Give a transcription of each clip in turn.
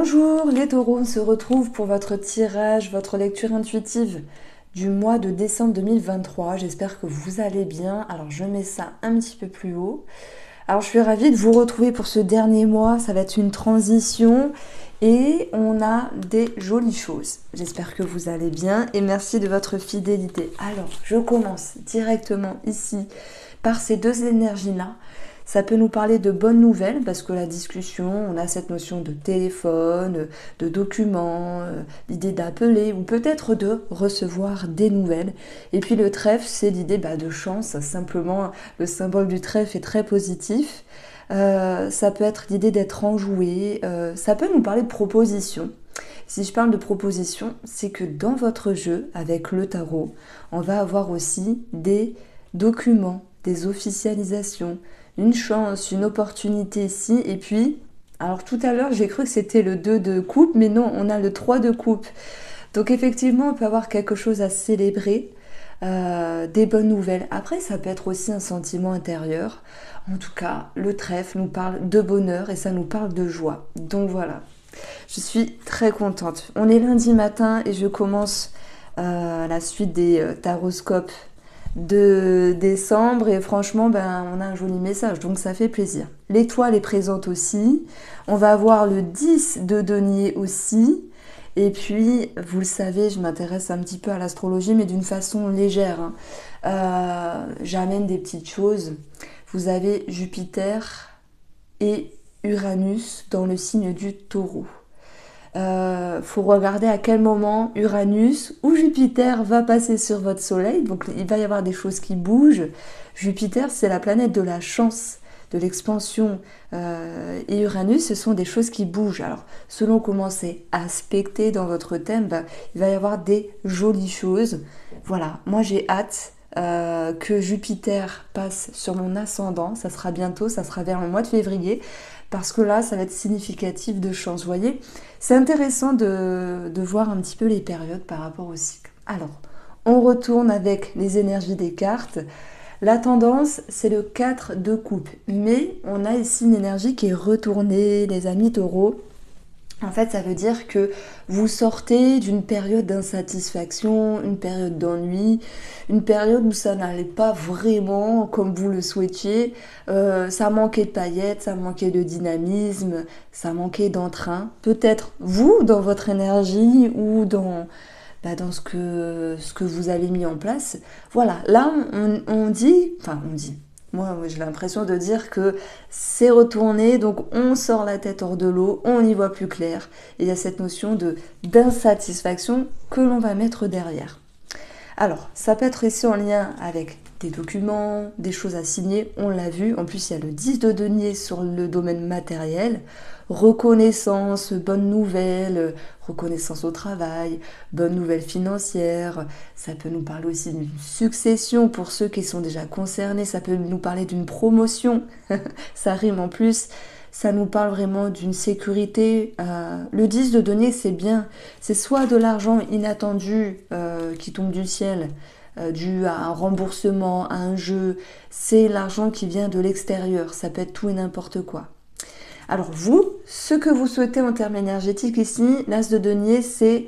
Bonjour les taureaux, on se retrouve pour votre tirage, votre lecture intuitive du mois de décembre 2023. J'espère que vous allez bien. Alors je mets ça un petit peu plus haut. Alors je suis ravie de vous retrouver pour ce dernier mois. Ça va être une transition et on a des jolies choses. J'espère que vous allez bien et merci de votre fidélité. Alors je commence directement ici par ces deux énergies-là. Ça peut nous parler de bonnes nouvelles parce que la discussion, on a cette notion de téléphone, de documents, l'idée d'appeler ou peut-être de recevoir des nouvelles. Et puis le trèfle, c'est l'idée de chance. Simplement, le symbole du trèfle est très positif. Ça peut être l'idée d'être enjoué. Ça peut nous parler de proposition. Si je parle de proposition, c'est que dans votre jeu, avec le tarot, on va avoir aussi des documents, des officialisations, une chance, une opportunité ici. Et puis, alors tout à l'heure, j'ai cru que c'était le 2 de coupe, mais non, on a le 3 de coupe. Donc effectivement, on peut avoir quelque chose à célébrer, des bonnes nouvelles. Après, ça peut être aussi un sentiment intérieur. En tout cas, le trèfle nous parle de bonheur et ça nous parle de joie. Donc voilà, je suis très contente. On est lundi matin et je commence la suite des taroscopes de décembre et franchement on a un joli message, donc ça fait plaisir. L'étoile est présente aussi, on va avoir le 10 de denier aussi, et puis vous le savez, je m'intéresse un petit peu à l'astrologie mais d'une façon légère, j'amène des petites choses. Vous avez Jupiter et Uranus dans le signe du Taureau. Faut regarder à quel moment Uranus ou Jupiter va passer sur votre soleil, donc il va y avoir des choses qui bougent. Jupiter, c'est la planète de la chance, de l'expansion, et Uranus, ce sont des choses qui bougent. Alors selon comment c'est aspecté dans votre thème, il va y avoir des jolies choses. Voilà, moi j'ai hâte que Jupiter passe sur mon ascendant, ça sera bientôt, ça sera vers le mois de février, parce que là, ça va être significatif de chance. Vous voyez, c'est intéressant de voir un petit peu les périodes par rapport au cycle. Alors, on retourne avec les énergies des cartes. La tendance, c'est le 4 de coupe. Mais on a ici une énergie qui est retournée, les amis taureaux. En fait, ça veut dire que vous sortez d'une période d'insatisfaction, une période d'ennui, une période où ça n'allait pas vraiment comme vous le souhaitiez. Ça manquait de paillettes, ça manquait de dynamisme, ça manquait d'entrain. Peut-être vous, dans votre énergie ou dans ce que vous avez mis en place. Voilà, là, on dit... Moi, j'ai l'impression de dire que c'est retourné, donc on sort la tête hors de l'eau, on y voit plus clair. Et il y a cette notion d'insatisfaction que l'on va mettre derrière. Alors, ça peut être ici en lien avec des documents, des choses à signer, on l'a vu. En plus, il y a le 10 de denier sur le domaine matériel. Reconnaissance, bonne nouvelle, reconnaissance au travail, bonne nouvelle financière. Ça peut nous parler aussi d'une succession pour ceux qui sont déjà concernés. Ça peut nous parler d'une promotion. Ça rime en plus. Ça nous parle vraiment d'une sécurité. Le 10 de denier, c'est bien. C'est soit de l'argent inattendu qui tombe du ciel, dû à un remboursement, à un jeu. C'est l'argent qui vient de l'extérieur. Ça peut être tout et n'importe quoi. Alors vous, ce que vous souhaitez en termes énergétiques ici, l'as de denier, c'est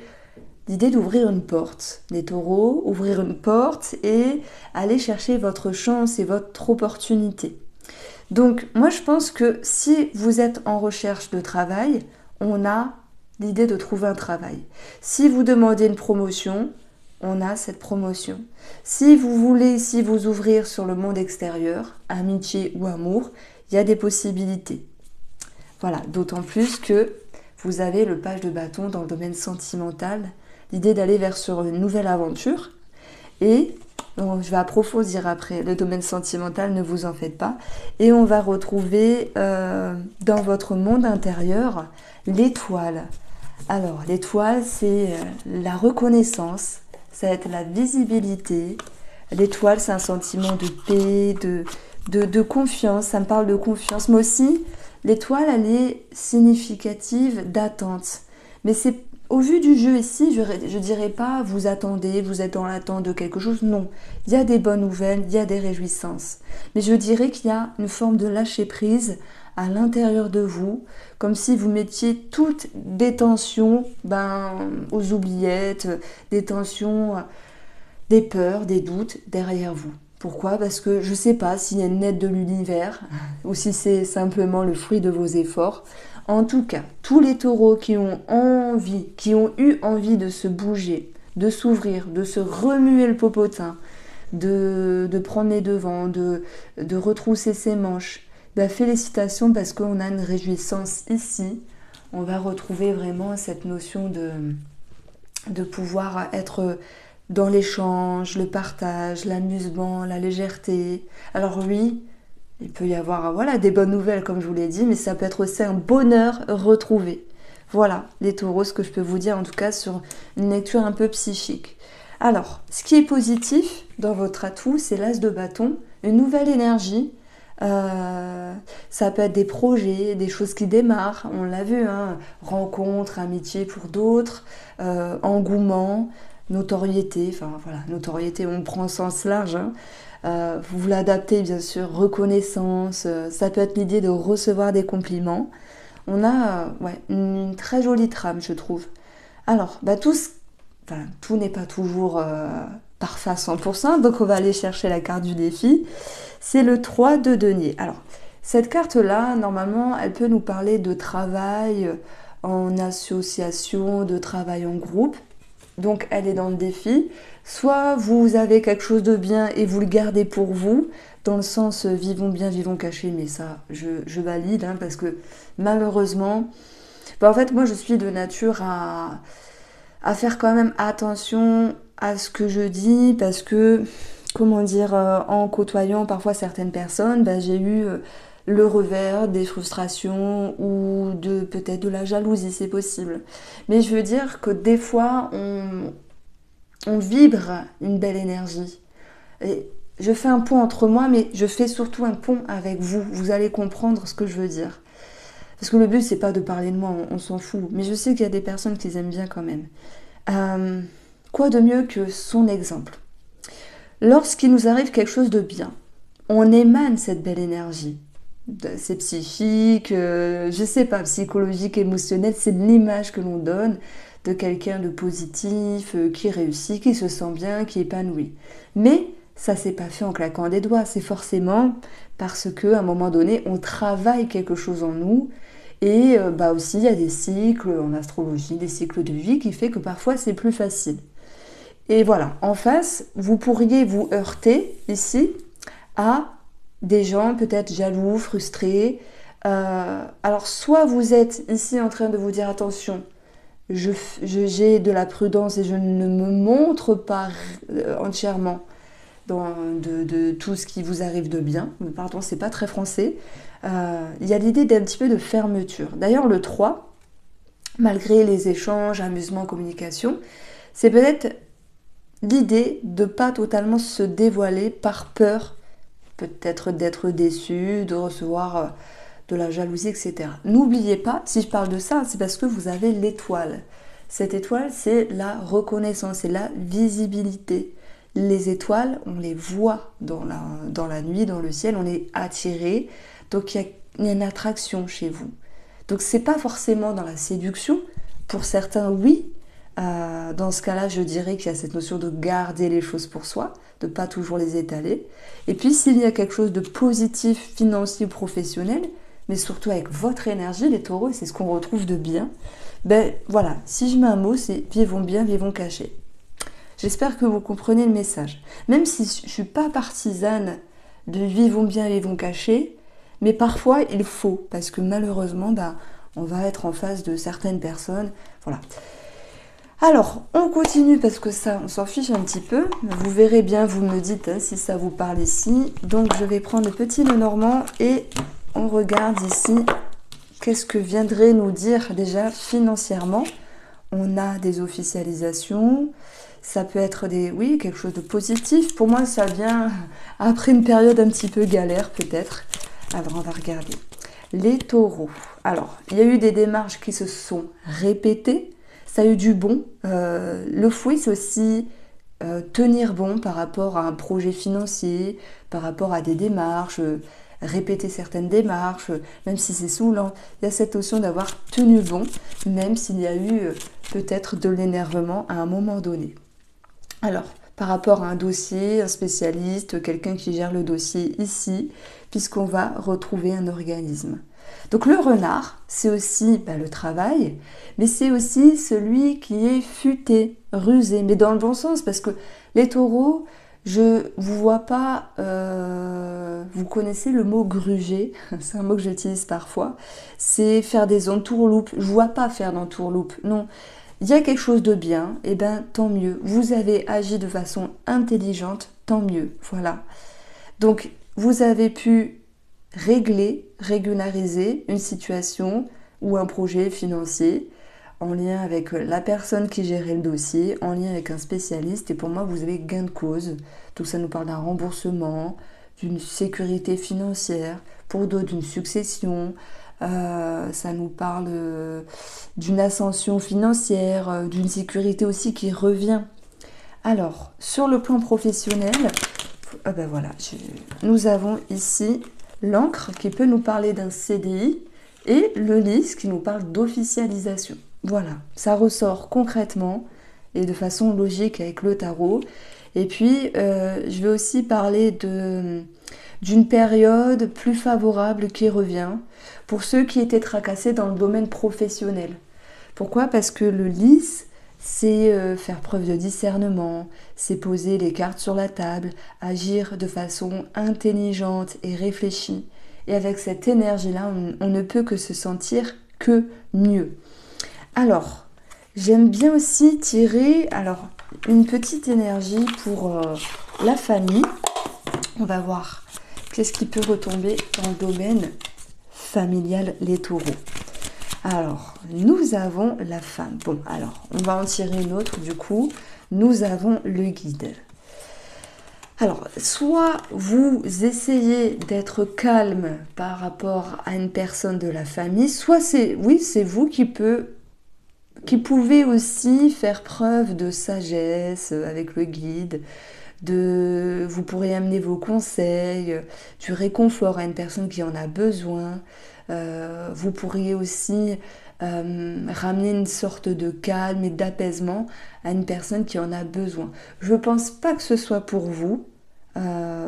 l'idée d'ouvrir une porte. Les taureaux, ouvrir une porte et aller chercher votre chance et votre opportunité. Donc moi je pense que si vous êtes en recherche de travail, on a l'idée de trouver un travail. Si vous demandez une promotion, on a cette promotion. Si vous voulez ici vous ouvrir sur le monde extérieur, amitié ou amour, il y a des possibilités. Voilà, d'autant plus que vous avez le page de bâton dans le domaine sentimental, l'idée d'aller vers sur une nouvelle aventure. Et donc, je vais approfondir après le domaine sentimental, ne vous en faites pas. Et on va retrouver dans votre monde intérieur l'étoile. Alors, l'étoile, c'est la reconnaissance, ça va être la visibilité. L'étoile, c'est un sentiment de paix, de confiance, ça me parle de confiance. Mais aussi, l'étoile, elle est significative d'attente. Mais c'est Au vu du jeu ici, je dirais pas vous attendez, vous êtes dans l'attente de quelque chose, non. Il y a des bonnes nouvelles, il y a des réjouissances. Mais je dirais qu'il y a une forme de lâcher prise à l'intérieur de vous, comme si vous mettiez toutes des tensions aux oubliettes, des tensions, des peurs, des doutes derrière vous. Pourquoi? Parce que je ne sais pas s'il y a une aide de l'univers ou si c'est simplement le fruit de vos efforts. En tout cas, tous les taureaux qui ont envie, qui ont eu envie de se bouger, de s'ouvrir, de se remuer le popotin, de prendre les devants, de retrousser ses manches, félicitations parce qu'on a une réjouissance ici. On va retrouver vraiment cette notion de pouvoir être dans l'échange, le partage, l'amusement, la légèreté. Alors oui, il peut y avoir des bonnes nouvelles comme je vous l'ai dit, mais ça peut être aussi un bonheur retrouvé. Voilà les taureaux, ce que je peux vous dire en tout cas sur une lecture un peu psychique. Alors, ce qui est positif dans votre atout, c'est l'as de bâton, une nouvelle énergie. Ça peut être des projets, des choses qui démarrent, on l'a vu, rencontres, amitié pour d'autres, engouement, notoriété, notoriété on prend au sens large, vous l'adaptez bien sûr, reconnaissance, ça peut être l'idée de recevoir des compliments. On a une très jolie trame je trouve. Alors, tout n'est pas toujours parfait à 100%, donc on va aller chercher la carte du défi. C'est le 3 de denier. Alors, cette carte-là, normalement, elle peut nous parler de travail en association, de travail en groupe. Donc, elle est dans le défi. Soit vous avez quelque chose de bien et vous le gardez pour vous, dans le sens vivons bien, vivons cachés, mais ça, je valide, parce que malheureusement, en fait, moi, je suis de nature à faire quand même attention à ce que je dis, parce que, en côtoyant parfois certaines personnes, j'ai eu le revers des frustrations ou peut-être de la jalousie, c'est possible. Mais je veux dire que des fois, on vibre une belle énergie. Et je fais un pont entre moi, mais je fais surtout un pont avec vous. Vous allez comprendre ce que je veux dire. Parce que le but, c'est pas de parler de moi, on s'en fout. Mais je sais qu'il y a des personnes qui aiment bien quand même. Quoi de mieux que son exemple? Lorsqu'il nous arrive quelque chose de bien, on émane cette belle énergie. C'est psychique, je sais pas, psychologique, émotionnel, c'est l'image que l'on donne de quelqu'un de positif, qui réussit, qui se sent bien, qui est épanoui. Mais ça s'est pas fait en claquant des doigts, c'est forcément parce qu'à un moment donné, on travaille quelque chose en nous. Et aussi, il y a des cycles en astrologie, des cycles de vie qui fait que parfois c'est plus facile. Et voilà, en face, vous pourriez vous heurter ici à des gens peut-être jaloux, frustrés. Alors soit vous êtes ici en train de vous dire attention, j'ai de la prudence et je ne me montre pas entièrement de tout ce qui vous arrive de bien. Pardon, c'est pas très français. Il y a l'idée d'un petit peu de fermeture. D'ailleurs, le 3, malgré les échanges, amusement, communication, c'est peut-être l'idée de ne pas totalement se dévoiler par peur, peut-être d'être déçu, de recevoir de la jalousie, etc. N'oubliez pas, si je parle de ça, c'est parce que vous avez l'étoile. Cette étoile, c'est la reconnaissance, c'est la visibilité. Les étoiles, on les voit dans la nuit, dans le ciel, on est attiré. Donc il y a une attraction chez vous. Donc c'est pas forcément dans la séduction. Pour certains, oui. Dans ce cas-là, je dirais qu'il y a cette notion de garder les choses pour soi, de pas toujours les étaler. Et puis s'il y a quelque chose de positif, financier, professionnel, mais surtout avec votre énergie, les taureaux, c'est ce qu'on retrouve de bien. Voilà, si je mets un mot, c'est vivons bien, vivons cachés. J'espère que vous comprenez le message. Même si je ne suis pas partisane de vivons bien, vivons cachés, mais parfois il faut, parce que malheureusement, on va être en face de certaines personnes. Voilà. Alors, on continue parce que ça, on s'en fiche un petit peu. Vous verrez bien, vous me dites si ça vous parle ici. Donc, je vais prendre le petit Lenormand et on regarde ici qu'est-ce que viendrait nous dire déjà financièrement. On a des officialisations. Ça peut être quelque chose de positif. Pour moi, ça vient après une période un petit peu galère, peut-être. Alors, on va regarder. Les taureaux. Alors, il y a eu des démarches qui se sont répétées. ça a eu du bon. Le fouet, c'est aussi tenir bon par rapport à un projet financier, par rapport à des démarches, répéter certaines démarches, même si c'est saoulant. Il y a cette notion d'avoir tenu bon, même s'il y a eu peut-être de l'énervement à un moment donné. Alors, par rapport à un dossier, un spécialiste, quelqu'un qui gère le dossier ici, puisqu'on va retrouver un organisme. Donc le renard, c'est aussi le travail, mais c'est aussi celui qui est futé, rusé, mais dans le bon sens, parce que les taureaux, je vous vois pas, vous connaissez le mot gruger, c'est un mot que j'utilise parfois, c'est faire des entourloupes, je vois pas faire d'entourloupes, non. Il y a quelque chose de bien, et tant mieux. Vous avez agi de façon intelligente, tant mieux, voilà. Donc vous avez pu régulariser une situation ou un projet financier en lien avec la personne qui gérait le dossier, en lien avec un spécialiste, et pour moi vous avez gain de cause. Donc ça nous parle d'un remboursement, d'une sécurité financière, pour d'autres d'une succession, ça nous parle d'une ascension financière, d'une sécurité aussi qui revient. Alors, sur le plan professionnel, voilà, nous avons ici l'encre qui peut nous parler d'un CDI et le lys qui nous parle d'officialisation. Voilà, ça ressort concrètement et de façon logique avec le tarot. Et puis, je vais aussi parler d'une période plus favorable qui revient pour ceux qui étaient tracassés dans le domaine professionnel. Pourquoi ? Parce que le lys, c'est faire preuve de discernement, c'est poser les cartes sur la table, agir de façon intelligente et réfléchie. Et avec cette énergie-là, on ne peut que se sentir que mieux. Alors, j'aime bien aussi tirer une petite énergie pour la famille. On va voir qu'est-ce qui peut retomber dans le domaine familial, les taureaux. Alors, nous avons la femme. Bon, alors, on va en tirer une autre du coup. Nous avons le guide. Alors, soit vous essayez d'être calme par rapport à une personne de la famille, soit c'est vous qui pouvez aussi faire preuve de sagesse avec le guide. Vous pourrez amener vos conseils, du réconfort à une personne qui en a besoin. Vous pourriez aussi ramener une sorte de calme et d'apaisement à une personne qui en a besoin. Je ne pense pas que ce soit pour vous,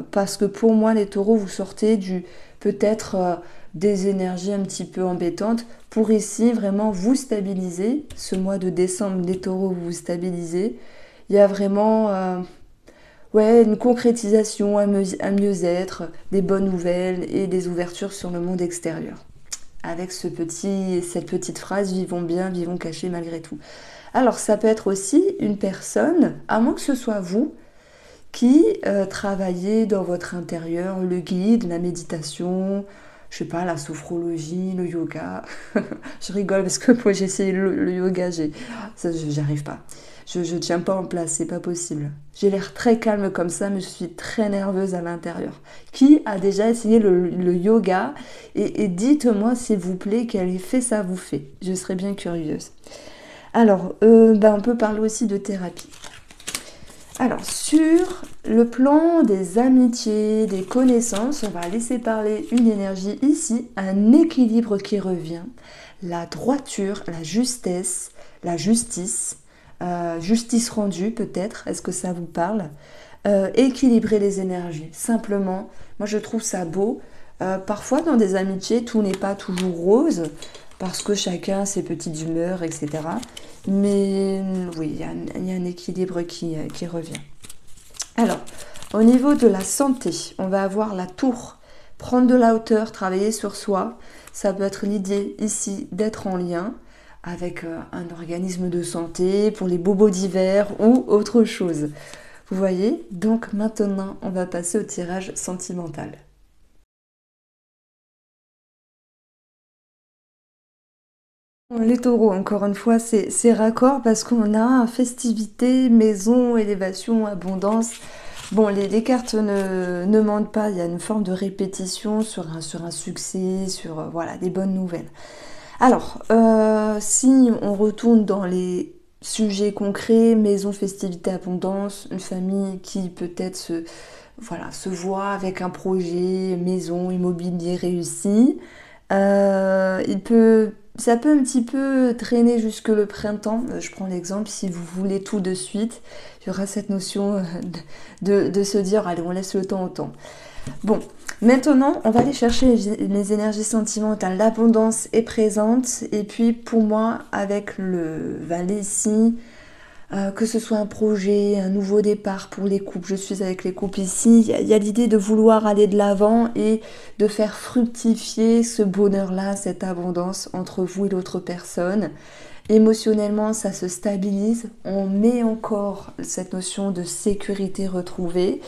parce que pour moi, les taureaux, vous sortez peut-être des énergies un petit peu embêtantes pour ici vraiment vous stabiliser. Ce mois de décembre, les taureaux, vous stabilisez. Il y a vraiment une concrétisation, un mieux-être, des bonnes nouvelles et des ouvertures sur le monde extérieur. Avec cette petite phrase « vivons bien, vivons cachés malgré tout ». Alors ça peut être aussi une personne, à moins que ce soit vous, qui travaillez dans votre intérieur le guide, la méditation, je sais pas, la sophrologie, le yoga. Je rigole parce que moi j'ai essayé le yoga, j'arrive pas. Je tiens pas en place, c'est pas possible. J'ai l'air très calme comme ça, mais je suis très nerveuse à l'intérieur. Qui a déjà essayé le yoga ? Et dites-moi s'il vous plaît quel effet ça vous fait. Je serais bien curieuse. Alors, on peut parler aussi de thérapie. Alors, sur le plan des amitiés, des connaissances, on va laisser parler une énergie ici, un équilibre qui revient, la droiture, la justesse, la justice, justice rendue peut-être, est-ce que ça vous parle ? Équilibrer les énergies, simplement, moi je trouve ça beau. Parfois dans des amitiés, tout n'est pas toujours rose, parce que chacun a ses petites humeurs, etc. Mais oui, il y a un équilibre qui revient. Alors, au niveau de la santé, on va avoir la tour, prendre de la hauteur, travailler sur soi. Ça peut être l'idée ici d'être en lien avec un organisme de santé pour les bobos d'hiver ou autre chose. Vous voyez ? Donc maintenant, on va passer au tirage sentimental. Les taureaux, encore une fois, c'est raccord parce qu'on a festivité, maison, élévation, abondance. Bon, les cartes ne mentent pas, il y a une forme de répétition sur un succès, sur des bonnes nouvelles. Alors, si on retourne dans les sujet concret, maison, festivité, abondance, une famille qui peut-être se voit avec un projet, maison, immobilier réussi. Ça peut un petit peu traîner jusque le printemps. Je prends l'exemple, si vous voulez tout de suite, il y aura cette notion de se dire, allez, on laisse le temps au temps. Bon, maintenant, on va aller chercher les énergies sentimentales. L'abondance est présente. Et puis, pour moi, avec le valet ici, que ce soit un projet, un nouveau départ pour les couples, je suis avec les couples ici, il y a l'idée de vouloir aller de l'avant et de faire fructifier ce bonheur-là, cette abondance entre vous et l'autre personne. Émotionnellement, ça se stabilise, on met encore cette notion de sécurité retrouvée.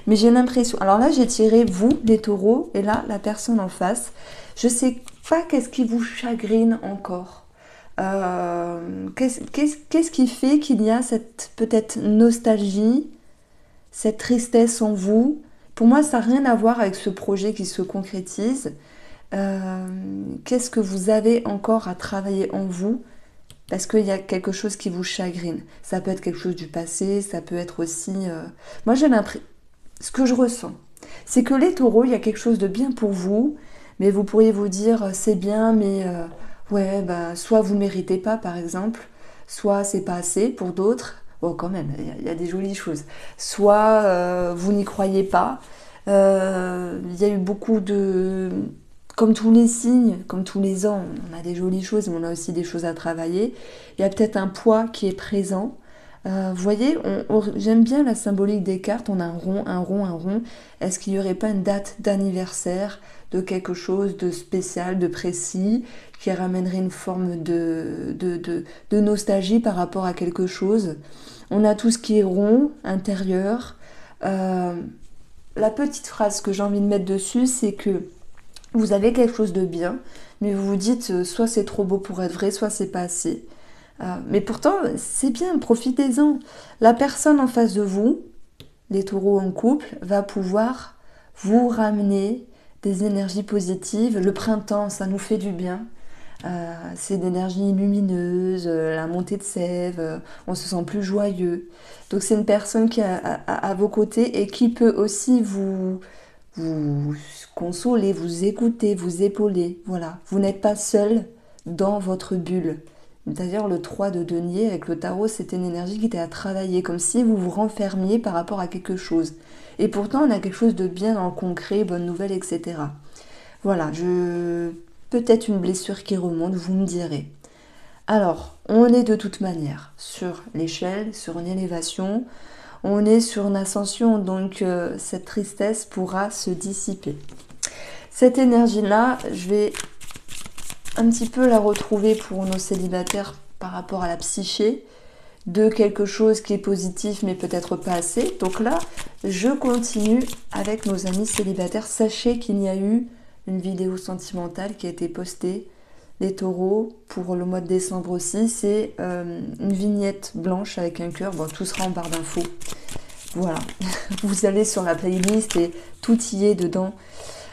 Mais j'ai l'impression, alors là j'ai tiré vous, les taureaux, et là la personne en face. Je sais pas qu'est-ce qui vous chagrine encore. Qu'est-ce qui fait qu'il y a cette peut-être nostalgie, cette tristesse en vous? Pour moi, ça n'a rien à voir avec ce projet qui se concrétise. Qu'est-ce que vous avez encore à travailler en vous? Parce qu'il y a quelque chose qui vous chagrine. Ça peut être quelque chose du passé, ça peut être aussi... Moi, j'ai l'impression... Ce que je ressens, c'est que les taureaux, il y a quelque chose de bien pour vous, mais vous pourriez vous dire, c'est bien, mais... ouais, bah, soit vous ne méritez pas, par exemple, soit c'est pas assez pour d'autres. Bon, quand même, il y a des jolies choses. Soit vous n'y croyez pas. Il y a eu beaucoup de... Comme tous les signes, comme tous les ans, on a des jolies choses, mais on a aussi des choses à travailler. Il y a peut-être un poids qui est présent. Vous voyez, j'aime bien la symbolique des cartes. On a un rond, un rond, un rond. Est-ce qu'il n'y aurait pas une date d'anniversaire de quelque chose de spécial, de précis, qui ramènerait une forme de nostalgie par rapport à quelque chose? On a tout ce qui est rond, intérieur. La petite phrase que j'ai envie de mettre dessus, c'est que vous avez quelque chose de bien, mais vous vous dites soit c'est trop beau pour être vrai, soit c'est pas assez. Mais pourtant, c'est bien, profitez-en. La personne en face de vous, les taureaux en couple, va pouvoir vous ramener des énergies positives. Le printemps, ça nous fait du bien. C'est d'énergie lumineuse, la montée de sève, on se sent plus joyeux. Donc c'est une personne qui est à vos côtés et qui peut aussi vous consoler, vous écouter, vous épauler. Voilà, vous n'êtes pas seul dans votre bulle. D'ailleurs, le 3 de denier avec le tarot, c'était une énergie qui était à travailler, comme si vous vous renfermiez par rapport à quelque chose. Et pourtant, on a quelque chose de bien dans le concret, bonne nouvelle, etc. Voilà, peut-être une blessure qui remonte, vous me direz. Alors, on est de toute manière sur l'échelle, sur une élévation, on est sur une ascension, donc cette tristesse pourra se dissiper. Cette énergie-là, je vais un petit peu la retrouver pour nos célibataires par rapport à la psyché, de quelque chose qui est positif mais peut-être pas assez. Donc là, je continue avec nos amis célibataires. Sachez qu'il y a eu une vidéo sentimentale qui a été postée, les taureaux, pour le mois de décembre aussi. C'est une vignette blanche avec un cœur. Bon, tout sera en barre d'infos. Voilà, vous allez sur la playlist et tout y est dedans.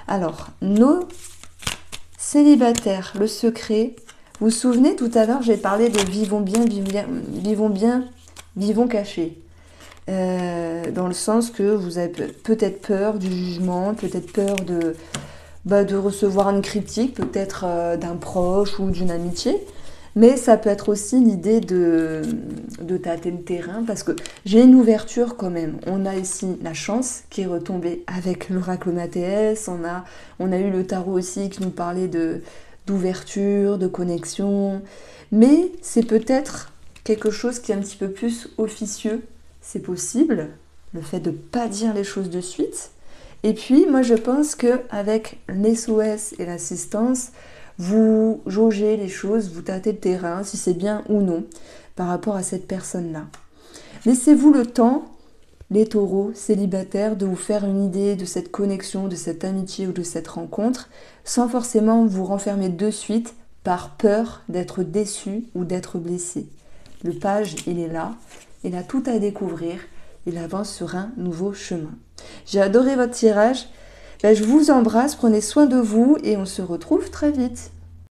Alors, nos célibataires, le secret. Vous vous souvenez, tout à l'heure, j'ai parlé de vivons bien, vivons cachés. Dans le sens que vous avez peut-être peur du jugement, peut-être peur de recevoir une critique, peut-être d'un proche ou d'une amitié. Mais ça peut être aussi l'idée de tâter le terrain, parce que j'ai une ouverture quand même. On a ici la chance qui est retombée avec l'oracle Mathéès, on a eu le tarot aussi qui nous parlait d'ouverture, de connexion. Mais c'est peut-être quelque chose qui est un petit peu plus officieux, c'est possible, le fait de ne pas dire les choses de suite. Et puis moi je pense qu'avec l'SOS et l'assistance, vous jaugez les choses, vous tâtez le terrain, si c'est bien ou non, par rapport à cette personne-là. Laissez-vous le temps, les taureaux célibataires, de vous faire une idée de cette connexion, de cette amitié ou de cette rencontre, sans forcément vous renfermer de suite par peur d'être déçu ou d'être blessé. Le page, il est là, il a tout à découvrir, il avance sur un nouveau chemin. J'ai adoré votre tirage. Je vous embrasse, prenez soin de vous et on se retrouve très vite.